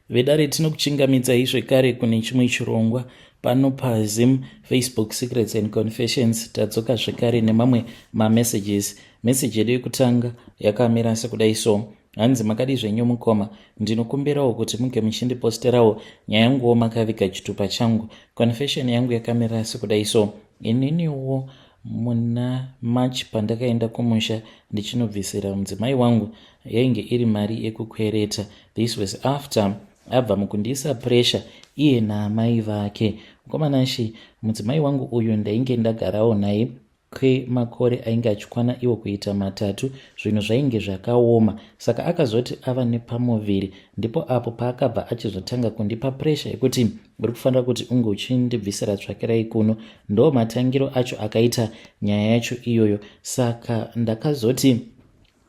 Vedare tinokuchingamidzai zvekare kune chimwe chirongwa pano paZim Facebook Secrets and Confessions. Tadzoka zvekare nemamwe mamessages. Message yedu yekutanga yakamira sekudai so: hanzi makadi zvenyu mukoma, ndinokumbirawo kuti munge muchindiposterawo nyaya yanguwo makaviga chitupa changu. Confession yangu yakamira sekudai so: ininiwo muna March pandakaenda kumusha ndichinobvisira mudzimai wangu yainge iri mari yekukwereta. This was after abva mukundiisa pressure iye naamai vake. Mukomanashi mudzimai wangu uyu ndainge ndagarawo naye kwemakore ainge achikwana iwo kuita 3. Zvinhu zvainge zvakaoma, saka akazoti ava nepamuviri, ndipo apo paakabva achizotanga kundipa pressure yekuti uri kufanira kuti unge uchindibvisira tsvakirai kuno. Ndo matangiro acho akaita nyaya yacho iyoyo. Saka ndakazoti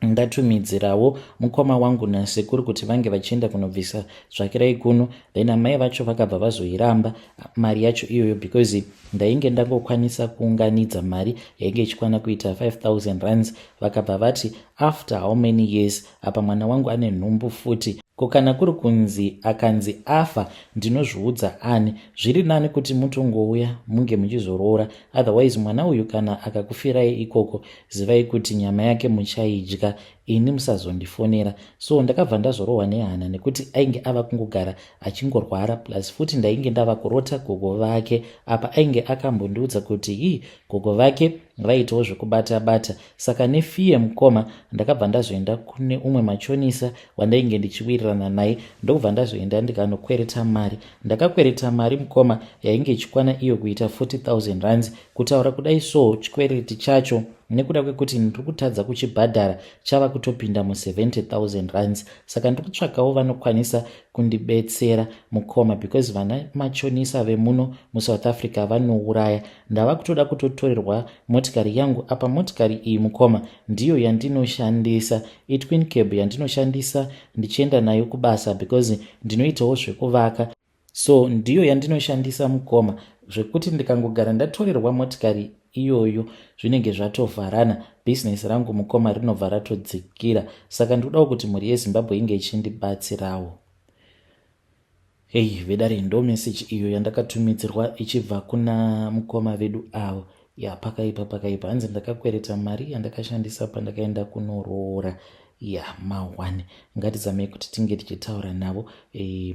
ndatumidzirawo mukoma wangu nasekuru kuti vange vachienda kunobvisa tsvakirai kuno, then amai vacho vakabva vazoiramba mari yacho iyoyo because ndainge ndangokwanisa kuunganidza mari yainge ichikwana kuita 5,000 rands. Vakabva vati after how many years apa mwana wangu ane nhumbu futi, kana kuri kunzi akanzi afa ndinozviudza ani, zviri nani kuti mutongouya munge muchizoroora, otherwise mwana uyu kana akakufirai ikoko zivai kuti nyama yake muchaidya, ini musazondifonera. So ndakabva ndazorohwa nehana nekuti ainge ava kungogara achingorwara, plus futi ndainge ndava kurota gogo vake apa ainge akambondiudza kuti gogo vake vaitawo zvekubata-bata. Saka nefiye mukoma ndakabva ndazoenda kune umwe machonisa wandainge ndichiwirirana naye, ndokubva ndazoenda ndikanokwereta mari. Ndakakwereta mari mukoma yainge ichikwana iyo kuita 40,000 rands. Kutaura kudai so chikwereti chacho nekuda kwekuti ndiri kutadza kuchibhadhara chava kutopinda mu70,000 rands. Saka ndiri kutsvakawo vanokwanisa kundibetsera mukoma because vana machonisa vemuno muSouth Africa vanouraya. Ndava kutoda kutotorerwa motikari yangu apa. Motikari iyi mukoma ndiyo yandinoshandisa, iTwin Cab yandinoshandisa ndichienda nayo kubasa because ndinoitawo zvekuvaka. So ndiyo yandinoshandisa mukoma, zvekuti ndikangogara ndatorerwa motikari iyoyo zvinenge zvatovharana, business rangu mukoma rinobva ratodzikira. Saka ndikudawo kuti mhuri yeZimbabwe inge ichindibatsirawo. Vedare ndo message iyo yandakatumidzirwa ichibva kuna mukoma vedu avo. Pakaipa hanzi ndakakwereta mari yandakashandisa pandakaenda kunoroora. Ma1 ngatizamei kuti tinge tichitaura navo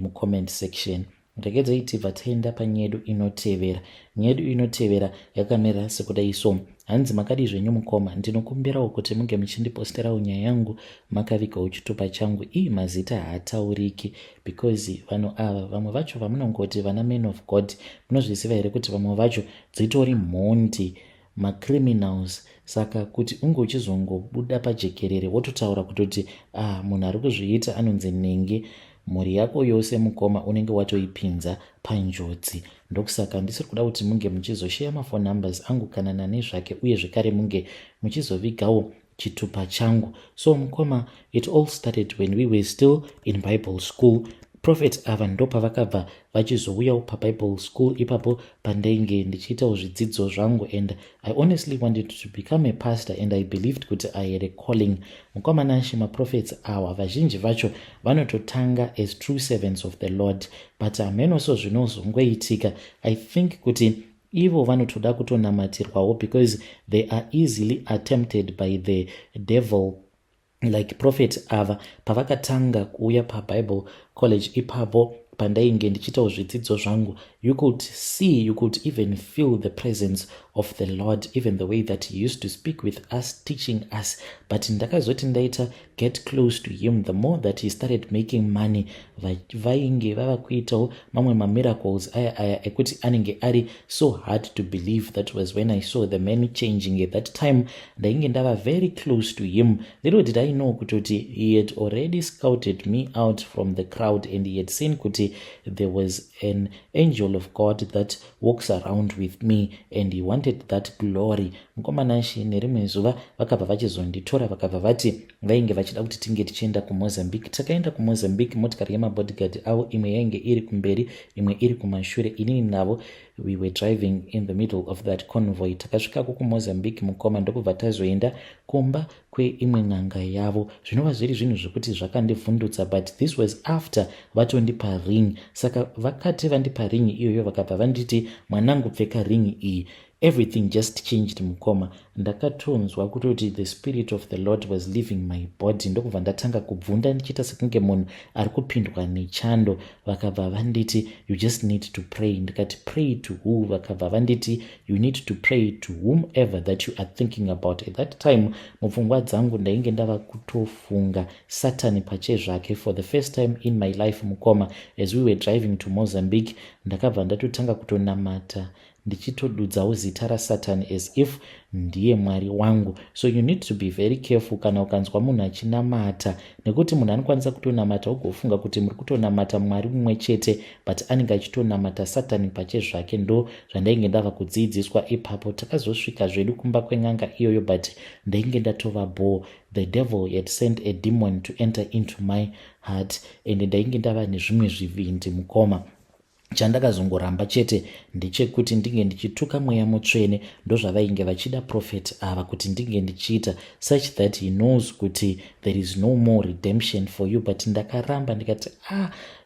mucomment section. Regedzai tibva taenda panyedu inotevera. Nyedu inotevera yakamira sekudai so: hanzi makadi zvenyu mukoma, ndinokumbirawo kuti munge muchindiposterawo nyaya yangu makavigawo chitupa changu. Mazita haatauriki because vanhu ava vamwe vacho vamunongoti vana men of God, munozviziva here kuti vamwe vacho dzitori mhondi, macriminals. Saka kuti unge uchizongobuda pajekerere wototaura kutoti munhu ari kuzviita anonzi Nenge, mhuri yako yose mukoma unenge watoipinza panjodzi. Ndokusaka ndisiri kuda kuti munge muchizoshare mafone numbers angu kana nani zvake, uye zvekare munge muchizovigawo chitupa changu. So mukoma, it all started when we were still in Bible school. Prophet ava ndo pavakabva vachizouyawo paBible school ipapo pandainge ndichiitawo zvidzidzo zvangu, and I honestly wanted to become a pastor and I believed kuti I had a calling. Mukomanashi maprophets awa vazhinji vacho vanototanga as true servants of the Lord, but amenoso zvinozongoitika I think kuti ivo vanotoda kutonamatirwawo because they are easily attempted by the devil. Like prophet ava pavakatanga kuuya paBible college ipapo pandainge ndichiitawo zvidzidzo zvangu, you could see, you could even feel the presence of the Lord, even the way that he used to speak with us, teaching us. But ndakazoti ndaita get close to him, the more that he started making money, vainge vava kuitawo mamwe mamiracles aya ekuti anenge ari so hard to believe. That was when I saw the man changing. At that time ndainge ndava very close to him. Little did I know kuti he had already scouted me out from the crowd, and he had seen kuti there was an angel of God that walks around with me, and he wanted wanted that glory. Mukomana Shi nerimwe zuva vakabva vachizonditora vakabva vati vainge vachida kuti tinge tichienda kuMozambique. Takaenda kuMozambique, motikari yemabodyguard avo imwe yainge iri kumberi imwe iri kumashure. Inini navo we were driving in the middle of that convoy. Takasvikako kuMozambique mukoma ndokubva tazoenda kumba kweimwe n'anga yavo. Zvinova zviri zvinhu zvekuti zvakandivhundutsa, but this was after vatondipa ring. Saka vakati vandipa ring iyoyo vakabva vanditi mwanangu pfeka ring iyi. Everything just changed mukoma. Ndakatonzwa kutoti the spirit of the Lord was leaving my body. Ndokubva ndatanga kubvunda ndichiita sekunge munhu ari kupindwa nechando. Vakabva vanditi you just need to pray. Ndikati pray to who? Vakabva vanditi you need to pray to whomever that you are thinking about. At that time mupfungwa dzangu ndainge ndava kutofunga Satani pache zvake for the first time in my life mukoma. As we were driving to Mozambique, ndakabva ndatotanga kutonamata ndichitodudzawo zita raSatani as if ndiye mwari wangu. So you need to be very careful kana ukanzwa munhu achinamata, nekuti munhu anokwanisa kutonamata ugofunga kuti muri kutonamata mwari mumwe chete, but anenge achitonamata Satani pache zvake. Ndo zvandainge ndava kudzidziswa ipapo. Takazosvika zvedu kumba kwen'anga iyoyo, but ndainge ndatova bore. The devil had sent a demon to enter into my heart, and ndainge ndava nezvimwe zvivindi mukoma. Chandakazongoramba chete ndechekuti ndinge ndichituka mweya mutsvene. Ndozvavainge vachida prophet ava kuti ndinge ndichiita, such that he knows kuti there is no more redemption for you. But ndakaramba ndikati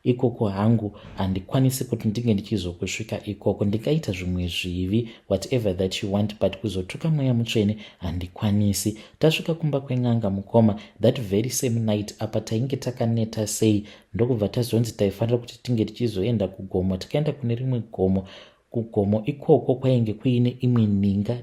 ikoko hangu handikwanisi kuti ndinge ndichizokusvika ikoko. Ndikaita zvimwe zvivi, whatever that you want, but kuzotuka mweya mutsvene handikwanisi. Tasvika kumba kwen'anga mukoma, that very same night apa tainge takaneta sei, ndokubva tazonzi taifanira kuti tinge tichizoenda kugomo. Tikaenda kune rimwe gomo. Kugomo ikoko kwainge kuine imwe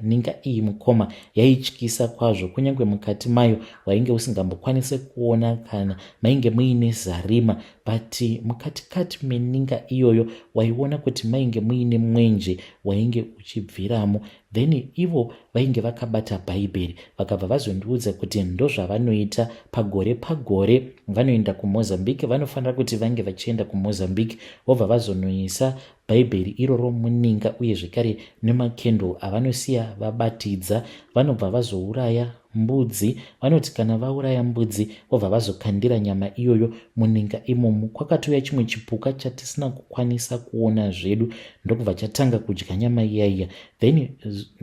ninga iyi mukoma yaityisa kwazvo. Kunyange mukati mayo wainge usingambokwanise kuona kana mainge muine zarima, but mukatikati meninga iyoyo waiona kuti mainge muine mwenje wainge uchibviramo. Then ivo vainge vakabata bhaibheri vakabva vazondiudza kuti ndozvavanoita pagore vanoenda kuMozambique, vanofanira kuti vange vachienda kuMozambique vobva vazonoisa bhaibheri iroro muninga, uye zvekare nemakendo avanosiya vabatidza. Vanobva vazouraya mbudzi. Vanoti kana vauraya mbudzi vobva vazokandira nyama iyoyo muninga imomo. Kwakatouya chimwe chipuka chatisina kukwanisa kuona zvedu, ndokubva chatanga kudya nyama iyaiya. Then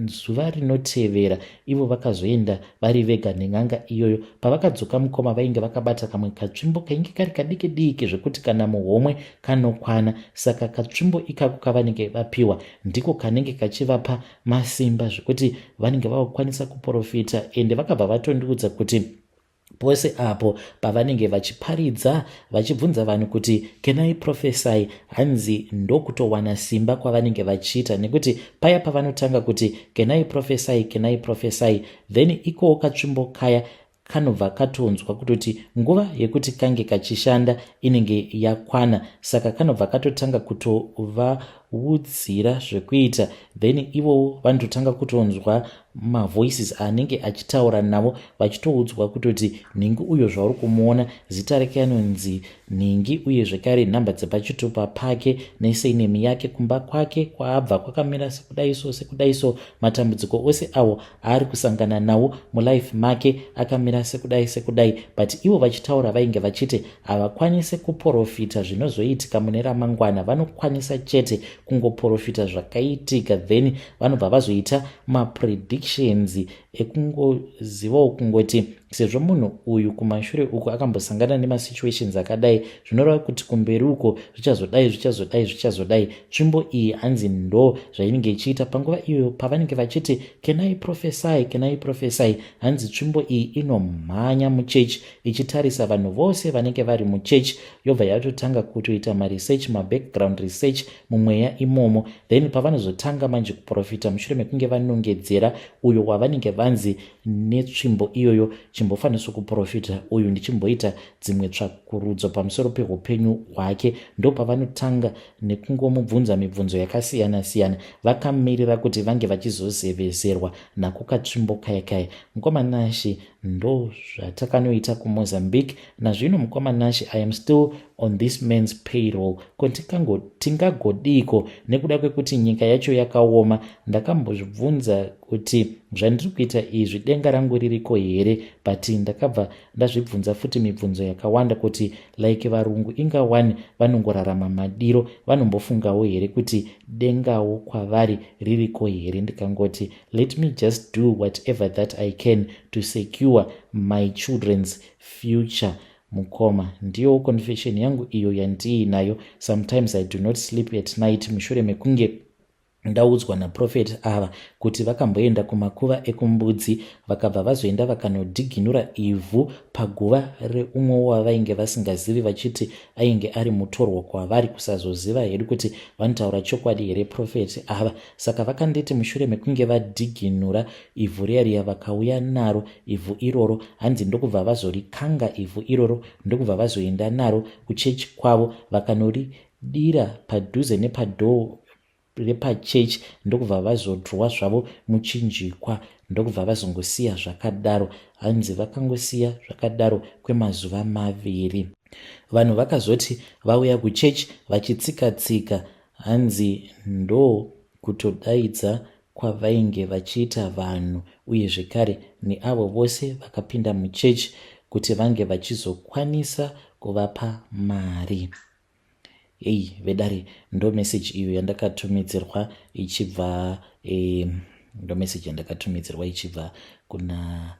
zuva rinotevera ivo vakazoenda vari vega nen'anga iyoyo. Pavakadzoka mukoma vainge vakabata kamwe katsvimbo kainge kari kadiki diki zvekuti kana muhomwe kanokwana. Saka katsvimbo ikako kavanenge vapiwa ndiko kanenge kachivapa masimba zvekuti vanenge vakukwanisa kuprofita. Ende vakabva vatondiudza kuti pose apo pavanenge vachiparidza vachibvunza vanhu kuti can I prophesy, hanzi ndokutowana simba kwavanenge vachiita, nekuti paya pavanotanga kuti can I prophesy, then ikowo katsvimbo kaya kanobva katonzwa kutoti nguva yekuti kange kachishanda inenge yakwana. Saka kanobva katotanga kutovaudzira zvekuita. Then ivo vanototanga kutonzwa mavoices anenge achitaura navo, vachitoudzwa kutoti nhingi uyo zvauri kumuona zita rake anonzi Nhingi, uye zvekare nhamba dzepachitupa pake nesenemi yake kumba kwake kwaabva kwakamira sekudaiso. Matambudziko ose awo aari kusangana nawo mulife make akamira sekudai. But ivo vachitaura vainge vachiti havakwanise kuprofita zvinozoitika mune ramangwana, vanokwanisa chete kungoprofita zvakaitika. Then vanobva vazoita mapredictions ekungozivawo kungoti sezvo munhu uyu kumashure uko akambosangana nemasituations akadai, zvinoreva kuti kumberi uko zvichazodai. Tsvimbo iyi hanzi ndo zvainenge ichiita panguva iyo pavanenge vachiti can I prophesy, hanzi tsvimbo iyi inomhanya muchechi ichitarisa vanhu vose vanenge vari muchechi. Yobva yatotanga kutoita maresearch, mabackground research mumweya imomo. Then pavanozotanga manje kuprofita mushure mekunge vanongedzera uyo wavanenge vanzi netsvimbo iyoyo chimbofanirwa kuprofita, uyu ndichimboita dzimwe tsvakurudzo pamusoro peupenyu hwake. Ndo pavanotanga nekungomubvunza mibvunzo yakasiyana-siyana, vakamirira kuti vange vachizozevezerwa nako katsvimbo kaya. Mukomana Shi ndo zvatakanoita kuMozambique. Nazvino mukoma Nash, I am still on this man's payroll. Ko tingagodiko nekuda kwekuti nyika yacho yakaoma? Ndakambozvibvunza kuti zvandiri kuita izvi denga rangu ririko here, but ndakabva ndazvibvunza futi mibvunzo yakawanda kuti like varungu inga 1 vanongorarama madiro, vanombofungawo here kuti dengawo kwavari ririko here? Ndikangoti let me just do whatever that I can to secure my children's future. Mukoma, ndiyo confession yangu iyo yandiinayo. Sometimes I do not sleep at night, mushure mekunge ndaudzwa naprofeti ava kuti vakamboenda kumakuva ekumbudzi vakabva vazoenda vakanodhiginura ivhu paguva reumwe wavainge vasingazivi, vachiti ainge ari mutorwa kwavari, kusazoziva hedu kuti vanotaura chokwadi here profeti ava. Saka vakanditi mushure mekunge vadhiginura ivhu riya vakauya naro ivhu iroro, hanzi ndokubva vazorikanga ivhu iroro, ndokubva vazoenda naro kuchechi kwavo vakanoridira padhuze nepadhoo repachechi, ndokubva vazodhrowa zvavo muchinjikwa, ndokubva vazongosiya zvakadaro. Hanzi vakangosiya zvakadaro kwemazuva 2. Vanhu vakazoti vauya kuchechi vachitsika-tsika, hanzi ndo kutodaidza kwavainge vachiita vanhu uye zvekare neavo vose vakapinda muchechi kuti vange vachizokwanisa kuvapa mari. Ei vedare, ndo message iyo yandakatumidzirwa ichibva ndo message yandakatumidzirwa ichibva kuna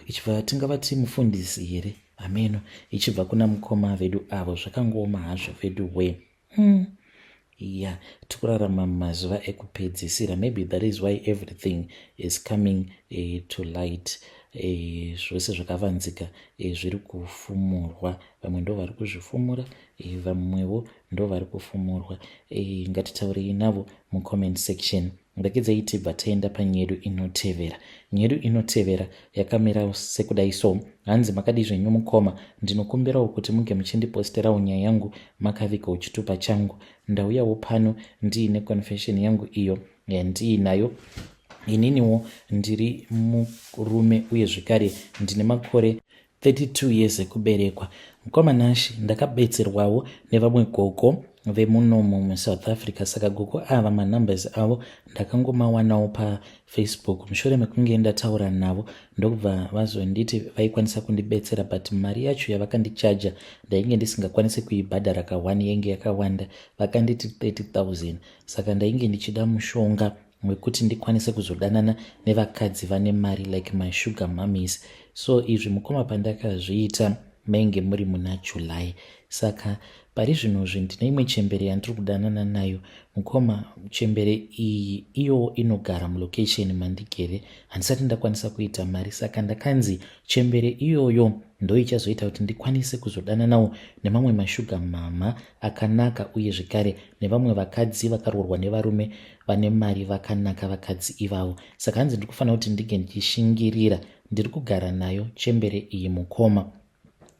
ichibva tingavati mufundisi here, ameno, ichibva kuna mukoma vedu avo. Zvakangoma hazvo vedu we yeah, tikurarama mazuva ekupedzisira. Maybe that is why everything is coming to light. Zvose zvakavanzika zviri kufumurwa, vamwe ndo vari kuzvifumura, vamwewo ndo vari kufumurwa. Ngatitaurei navo mucomment section. Ndakedzai tibva taenda panyedu inotevera. Nyedu inotevera yakamira sekudai so. Hanzi makadi zvenyu mukoma, ndinokumbirawo kuti munge muchindiposterawo nyaya yangu makavikawo chitupa changu. Ndauyawo pano ndiine confession yangu iyo yandiinayo. Ininiwo ndiri murume uye zvekare ndine makore 32 years ekuberekwa. Mukoma Nash ndakabetserwawo nevamwe gogo vemunomo muSouth Africa. Saka gogo ava manumbers avo ndakangomawanawo paFacebook. Mushure mekunge ndataura navo ndokubva vazonditi vaikwanisa kundibetsera, but mari yacho yavakandichaja ndainge ndisingakwanisi kuibhadhara ka1 yenge yakawanda, vakanditi 30,000. Saka ndainge ndichida mushonga wekuti ndikwanise kuzodanana nevakadzi vane mari like my sugar mummies. So izvi mukoma pandakazviita mainge muri muna July. Saka pari zvinozvi ndine imwe chembere yandiri kudanana nayo. Mukoma, chembere iyi iyo inogara mulocation mandigere, handisati ndakwanisa kuita mari. Saka ndakanzi chembere iyoyo ndo ichazoita kuti ndikwanise kuzodananawo nemamwe mashuga mama akanaka uye zvekare nevamwe vakadzi vakarorwa nevarume vane mari vakanaka vakadzi ivavo. Saka hanzi ndiri kufanira kuti ndige ndichishingirira. Ndiri kugara nayo chembere iyi mukoma,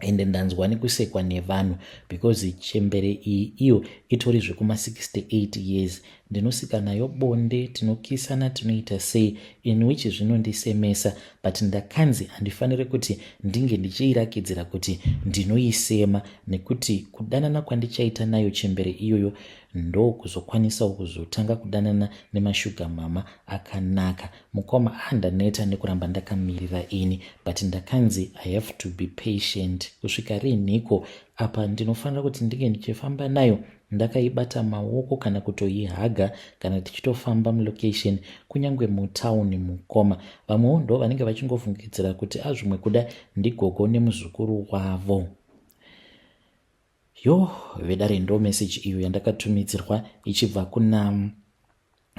ende ndanzwa nekusekwa nevanhu because chembere iyi iyo itori zvekuma 68 years. Ndinosika nayo bonde, tinokisana, tinoita sei, in which zvinondisemesa, but ndakanzi handifanire kuti ndinge ndichiirakidzira kuti ndinoisema, nekuti kudanana kwandichaita nayo chembere iyoyo ndo kuzokwanisawo kuzotanga kudanana nemashuga mama akanaka. Mukoma, handaneta nekuramba ndakamirira ini, but ndakanzi I have to be patient. Kusvika rinhiko apa ndinofanira kuti ndinge ndichifamba nayo ndakaibata maoko kana kutoihaga kana tichitofamba mulocation kunyange mutauni mukoma. Vamwewo ndo vanenge vachingofungidzira kuti azvimwe kuda ndigogo nemuzukuru wavo. Yo vedare, ndo message iyo yandakatumidzirwa ichibva kuna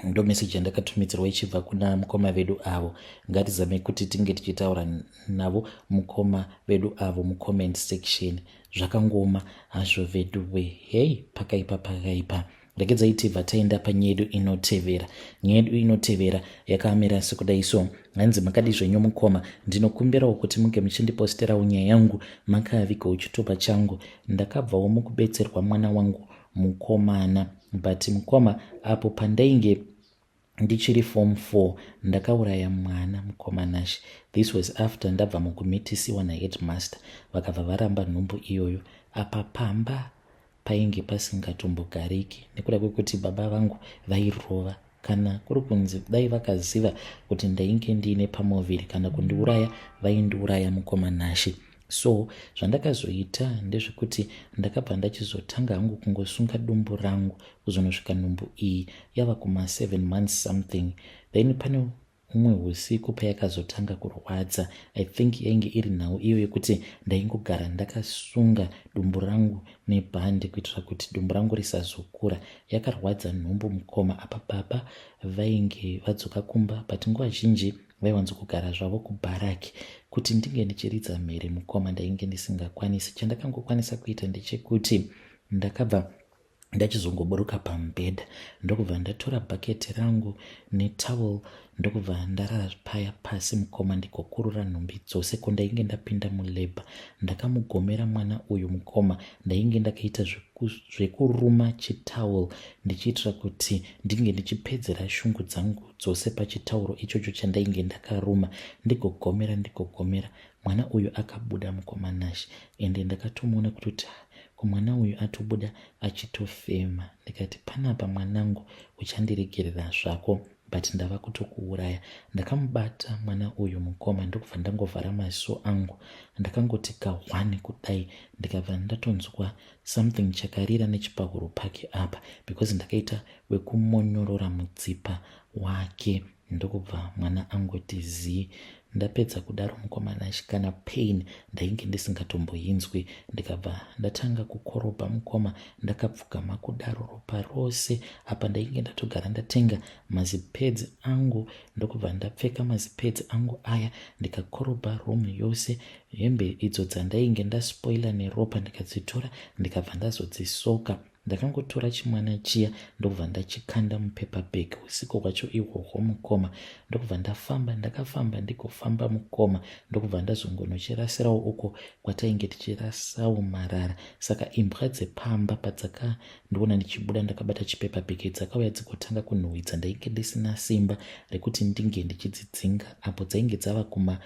ndo message yandakatumidzirwa ichibva kuna mukoma vedu avo. Ngatizame kuti tinge tichitaura navo mukoma vedu avo mucomment section. Zvakangoma hazvo vedu we. Hey, pakaipa. Ndakedzai tibva taenda panyedu inotevera. Nyedu inotevera yakamira sekudai so. Hanzi makadi zvenyu mukoma, ndinokumbirawo kuti munge muchindiposterawo nyaya yangu makavikawo chitupa changu. Ndakabvawo mukubetserwa mwana wangu mukomana, but mukoma apo pandainge ndichiri form 4 ndakauraya mwana mukomanashi. This was after ndabva mukumitisiwa naheadmaster, vakabva varamba nhumbu iyoyo. Apa pamba painge pasingatombogariki nekuda kwekuti baba vangu vairova, kana kuri kunzi dai vakaziva kuti ndainge ndiine pamovhiri kana kundiuraya vaindiuraya mukomanashi. So zvandakazoita ndezvekuti ndakabva ndachizotanga hangu kungosunga dumbu rangu kuzonosvika nhumbu iyi yava kuma7 months something. Then pane umwe usiku payakazotanga kurwadza, I think yainge iri nhau iyo yekuti ndaingogara ndakasunga dumbu rangu nebhandi kuitira kuti dumbu rangu risazokura. Yakarwadza nhumbu mukoma. Apa baba vainge vadzoka kumba, but nguva zhinji vaiwanzokugara zvavo kubharaki. Kuti ndinge ndichiridza mhere mukoma ndainge ndisingakwanisi. Chandakangokwanisa kuita ndechekuti ndakabva ndachizongoburuka pamubhedha ndokubva ndatora bhaketi rangu netawel ndokubva ndarara paya pasi mukoma ndikokurura nhumbi dzose kundainge ndapinda mulebha. Ndakamugomera mwana uyu mukoma. Ndainge ndakaita zvekuruma chitawel ndichiitira kuti ndinge ndichipedzera shungu dzangu dzose pachitauro ichocho chandainge ndakaruma. Ndigogomera mwana uyu akabuda mukomanashi, ende ndakatomuona kuti kumwana uyu atobuda achitofema. Ndikati panapa mwanangu uchandiregerera zvako, but ndava kutokuuraya. Ndakamubata mwana uyu mukoma ndokubva ndangovhara maziso angu. Ndakangoti kahwani kudai ndikabva ndatonzwa something chakarira nechipahuro pake apa, because ndakaita wekumonyorora mudzipa wake. Ndokubva mwana angoti zii. Ndapedza kudaro mukomanashi, kana pain ndainge ndisingatomboinzwi. Ndikabva ndatanga kukorobha mukoma, ndakapfugama kudaro ropa rose. Apa ndainge ndatogara ndatenga mazipedzi angu, ndokubva ndapfeka mazipedzi angu aya ndikakorobha romu yose. Hembe idzo dzandainge ndaspoila neropa ndikadzitora ndikabva ndazodzisoka. Ndakangotora chimwana chiya ndokubva ndachikanda mupepabhegi usiku hwacho ihwohwo mukoma. Ndokubva ndakafamba ndigofamba mukoma, ndokubva ndazongonochirasirawo uko kwatainge tichirasawo marara. Saka imbwa dzepamba padzakandiona ndichibuda ndakabata chipepabhegi dzakauya dzigotanga kunhuhwidza. Ndainge ndisina simba rekuti ndinge ndichidzidzinga. Apo dzainge dzava kuma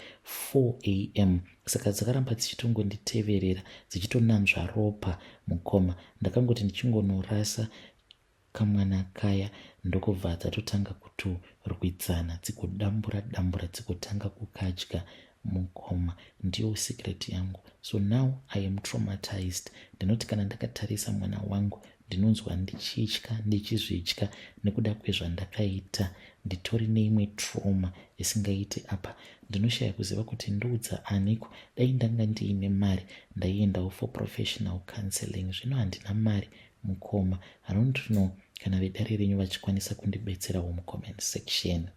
4 AM. Saka dzakaramba dzichitongonditeverera dzichitonanzva ropa mukoma. Ndakangoti ndichingonorasa kamwana kaya ndokubva dzatotanga kutorwidzana dzigodambura dzigotanga kukadya mukoma. Ndiyo secret yangu. So now I am traumatized. Ndinoti kana ndakatarisa mwana wangu ndinonzwa ndichizvitya nekuda kwezvandakaita. Nditori neimwe trauma isingaiti apa. Ndinoshaya kuziva kuti ndoudza aniko. Dai ndanga ndiine mari ndaiendawo for professional counseling. Zvino handina mari mukoma. I don't know kana vedare renyu vachikwanisa kundibetserawo mucomment section.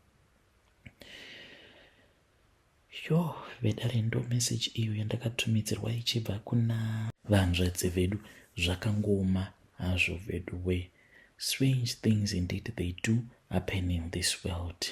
Vedare ndo message iyo yandakatumidzirwa ichibva kuna vanzvadzi vedu. Zvakangoma hazvo vedu we. Strange things indeed they do happen in this world.